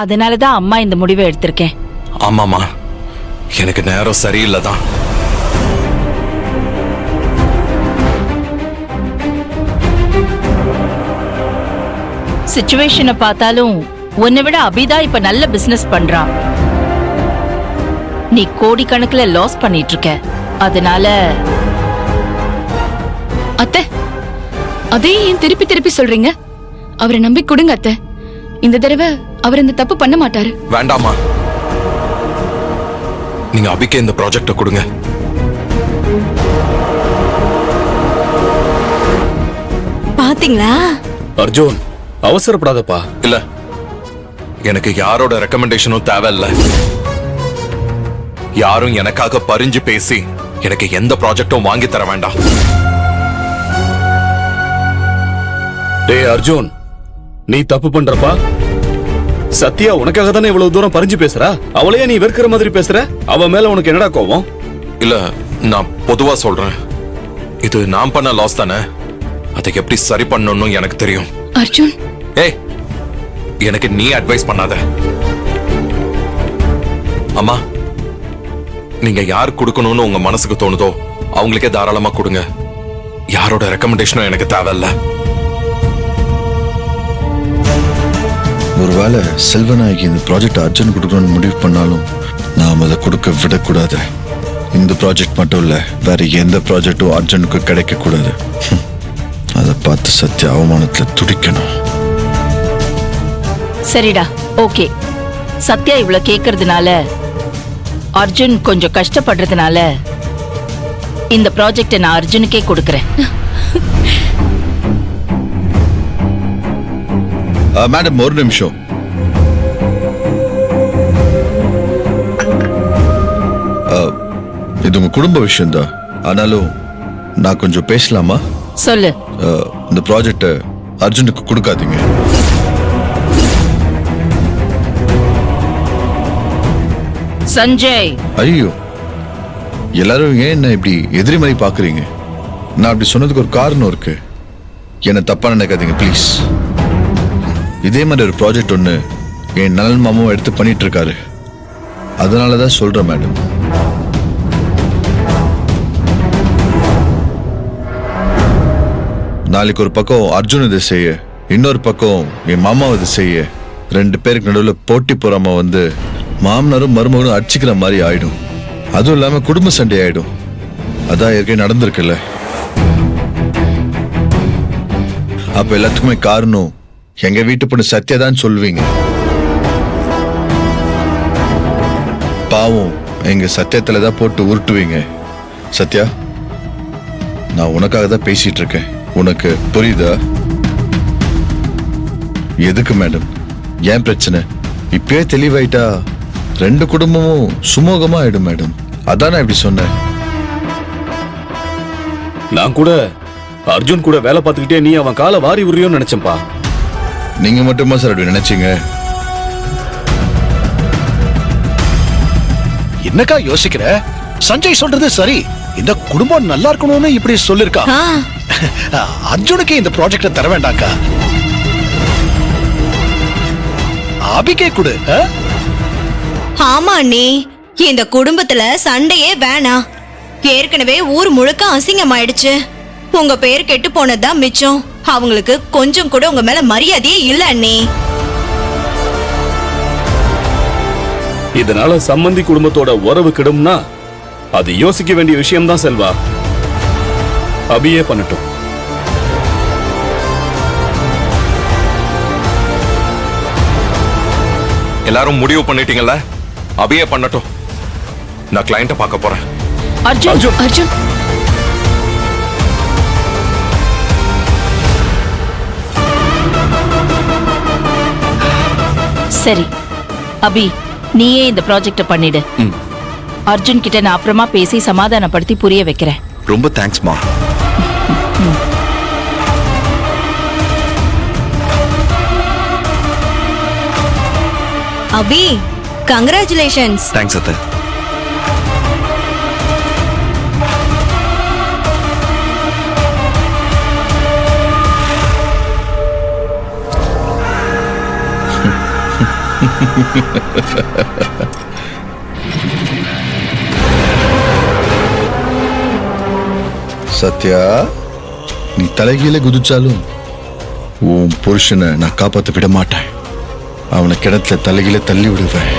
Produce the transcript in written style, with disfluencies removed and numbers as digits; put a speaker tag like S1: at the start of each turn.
S1: அதனாலதான் அம்மா இந்த முடிவை எடுத்திருக்கேன்.
S2: ஆமாமா, எனக்கு நேரம் சரியில்லைதான்.
S1: சிச்சுவேஷனை பார்த்தாலும் உன்னை விட அபிதா இப்ப நல்ல பிசினஸ் பண்றான். நீ கோடிக்கணக்குல லாஸ் பண்ணிட்டு இருக்க. அதனால
S3: அத்தை, அதே ஏன் திருப்பி திருப்பி சொல்றீங்க? அவரை நம்பி கொடுங்க அத்தை. இந்த தடவை அவர் இந்த தப்பு பண்ண மாட்டாரு.
S2: வேண்டாமா, நீங்க அபிக்கே இந்த ப்ராஜெக்ட கொடுங்க.
S4: பாத்தீங்களா
S5: அர்ஜுன், அவசரப்படாதப்பா.
S2: இல்ல, எனக்கு யாரோட ரெக்கமெண்டேஷனும் தேவையில்ல. யாரும் எனக்காக பரிஞ்சு பேசி எனக்கு எந்த ப்ராஜெக்டும் வாங்கி தர வேண்டாம்.
S5: டேய் அர்ஜுன், நீ தப்பு பண்றப்பா. சத்யா உனக்காக தானே இவ்வளவு தூரம் பறிஞ்சு பேசுறா. அவளையே நீ வெறுக்கிற மாதிரி பேசுற. அவ மேல உனக்கு என்னடா கோவம்?
S2: இல்ல, நான் பொதுவா சொல்றேன். இது நான் பண்ண லாஸ் தானே. அதை எப்படி சரி பண்ணணும்னு எனக்கு தெரியும்.
S3: அர்ஜுன்,
S2: ஏய், எனக்கு நீ அட்வைஸ் பண்ணாத. அம்மா, நீங்க யார் கொடுக்கணும்னு உங்க மனசுக்கு தோணுதோ அவங்களுக்கே தாராளமா கொடுங்க. யாரோட ரெக்கமெண்டேஷனும் எனக்கு தேவையில்ல.
S6: ஒருவேளை செல்வநாயகி இந்த ப்ராஜெக்ட் அர்ஜுன் கொடுக்கணும்னு முடிவு பண்ணாலும் நாம் அதை கொடுக்க விடக்கூடாது. இந்த ப்ராஜெக்ட் மட்டும் இல்ல, வேற எந்த ப்ராஜெக்டும் அர்ஜுனுக்கு கிடைக்க கூடாது. அதை பார்த்து சத்யா அவமானத்துல துடிக்கணும்.
S1: சரிடா, ஓகே. சத்யா இவ்வளவு கேக்குறதுனால, அர்ஜுன் கொஞ்சம் கஷ்டப்படுறதுனால இந்த ப்ராஜெக்ட நான் அர்ஜுனுக்கே கொடுக்கறேன்.
S6: மேடம், ஒரு நிமிஷம். இது உங்க குடும்ப விஷயம் தான். ஆனாலும் நான் கொஞ்சம் பேசலாமா?
S1: சொல்லு.
S6: இந்த ப்ராஜெக்ட அர்ஜுனுக்கு கொடுக்காதீங்க.
S1: சஞ்சய்,
S6: ஐயோ, எல்லாரும் ஏன் என்ன இப்படி எதிரி மாதிரி பாக்குறீங்க? நான் அப்படி சொன்னதுக்கு ஒரு காரணம் இருக்கு. என்ன தப்பா நினைக்காதீங்க ப்ளீஸ். இதே மாதிரி ஒரு ப்ராஜெக்ட் ஒன்று என் நலன் மாமாவும் எடுத்து பண்ணிட்டு இருக்காரு. அதனாலதான் சொல்றேன் மேடம். நாளைக்கு ஒரு பக்கம் அர்ஜுன் இதை செய்ய, இன்னொரு பக்கம் என் மாமாவை இதை செய்ய, ரெண்டு பேருக்கு நடுவில் போட்டி போறாம வந்து மாமனாரும் மருமகனும் அடிச்சுக்கிற மாதிரி ஆயிடும். அதுவும் இல்லாம குடும்ப சண்டை ஆயிடும். அதான் ஏற்கனவே நடந்திருக்குல்ல. அப்ப எல்லாத்துக்குமே காரணம் எங்க வீட்டு பொண்ணு சத்யா தான் சொல்லுவீங்க. பாவம், எங்க சத்தியத்துல தான் போட்டு உருட்டுவீங்க. சத்யா, நான் உனக்காக தான் பேசிட்டு இருக்கேன். உனக்கு புரியுதா? எதுக்கு மேடம், ஏன் பிரச்சனை? இப்பயே தெளிவாயிட்டா ரெண்டு குடும்பமும் சுமூகமா ஆயிடும் மேடம். அதான் நான் இப்படி சொன்னேன்.
S5: நான் கூட அர்ஜுன் கூட வேலை பார்த்துக்கிட்டே நீ அவன் காலை வாரி உரியோன்னு நினைச்சேன்பா.
S6: நீங்க மட்டுமா சார் அப்படி நினைச்சீங்க?
S7: என்னக்கா யோசிக்கிற? சஞ்சய் சொல்றது சரி. இந்த குடும்பம் நல்லா இருக்கணும்னு இப்படி சொல்லிருக்கா. அர்ஜுனுக்கு இந்த ப்ராஜெக்ட தர வேண்டாம்க்கா, அபிக்கே கொடு.
S4: ஆமா அண்ணி, இந்த குடும்பத்துல சண்டையே வேணாம். ஏற்கனவே ஊர் முழுக்க அசிங்கமாயிடுச்சு. உங்க பேர் கெட்டு போனதுதான் மிச்சம். அவங்களுக்கு கொஞ்சம் கூட உங்க மேல மரியாதையே இல்ல அண்ணி.
S5: இதனால சம்பந்தி குடும்பத்தோட உறவு கிடும்னா அது யோசிக்க வேண்டிய விஷயம்தான் செல்வா. அபியே பண்ணட்டும்.
S2: எல்லாரும் முடிவு பண்ணிட்டீங்கல்ல, அபியே பண்ணட்டும். நான் கிளையண்ட பார்க்க போறேன்.
S1: அர்ஜுன்,
S3: அர்ஜுன்,
S1: சரி அபி, நீயே இந்த ப்ராஜெக்ட பண்ணிடு. அர்ஜுன் கிட்ட நான் அப்புறமா பேசி சமாதானப்படுத்தி புரிய வைக்கிறேன்.
S6: ரொம்ப தேங்க்ஸ்மா.
S4: அபி, கங்க்ராச்சுலேஷன்ஸ்.
S6: தேங்க்ஸ் அத்தை. சத்யா, நீ தலைகீழ குதிச்சாலும் உன் புருஷனை நான் காப்பாத்த விட மாட்டேன். அவனை கிணத்துல தலைகீழ தள்ளி விடுவேன்.